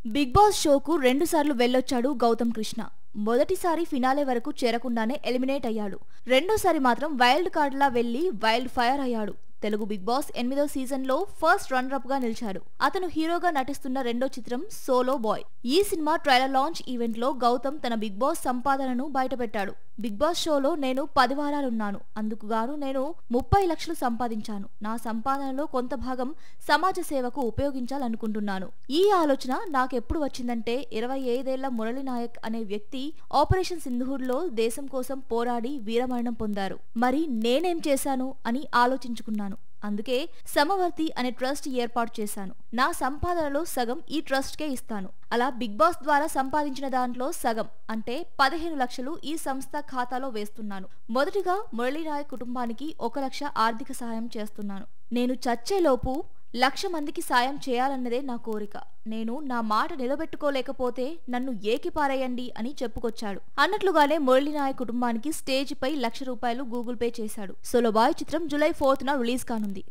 Big boss షోకు 2 సార్లు వెళ్ళొచ్చాడు గౌతమ్ కృష్ణ. మొదటిసారి finale వరకు చేరకుండానే ఎలిమినేట్ అయ్యాడు. రెండోసారి మాత్రం వైల్డ్ కార్డ్ లా వెళ్లి వైల్డ్ ఫైర్ అయ్యాడు. తెలుగు బిగ్ బాస్ 8వ సీజన్ లో ఫస్ట్ రన్నర్ అప్ గా నిలిచాడు. అతను హీరోగా నటిస్తున్న రెండో చిత్రం సోలో బాయ్. ఈ సినిమా ట్రైలర్ లాంచ్ ఈవెంట్ లో గౌతమ్ తన బిగ్ బాస్ సంపాదనను బయటపెట్టాడు. బిగ్ బాస్ షోలో నేను 10 వారాలున్నాను. అందుకు గాను నేను 30 లక్షలు సంపాదించాను. నా సంపాదనలో కొంత భాగం సమాజ సేవకు ఉపయోగించాలనుకుంటున్నాను. ఈ ఆలోచన నాకెప్పుడు వచ్చిందంటే 25 ఏళ్ల మురళీ నాయక్ అనే వ్యక్తి ఆపరేషన్ సింధూర్ లో దేశం కోసం పోరాడి వీరమరణం పొందారు. మరి నేనేం చేశాను అని ఆలోచించుకున్నాను. అందుకే సమవర్తి అనే ట్రస్ట్ ఏర్పాటు చేశాను. నా సంపాదనలో సగం ఈ ట్రస్ట్ కే ఇస్తాను. అలా బిగ్ బాస్ ద్వారా సంపాదించిన దాంట్లో సగం అంటే 15 లక్షలు ఈ సంస్థ ఖాతాలో వేస్తున్నాను. మొదటిగా మురళీ నాయక్ కుటుంబానికి 1 లక్ష ఆర్థిక సహాయం చేస్తున్నాను. నేను చచ్చేలోపు 1,00,000 మందికి సాయం చేయాలన్నదే నా కోరిక. నేను నా మాట నిలబెట్టుకోలేకపోతే నన్ను ఏకిపారేయండి అని చెప్పుకొచ్చాడు. అన్నట్లుగానే మురళీ నాయక్ కుటుంబానికి స్టేజ్ పై 1,00,000 రూపాయలు గూగుల్ పే చేశాడు. సోలో బాయ్ చిత్రం జూలై 4న రిలీజ్ కానుంది.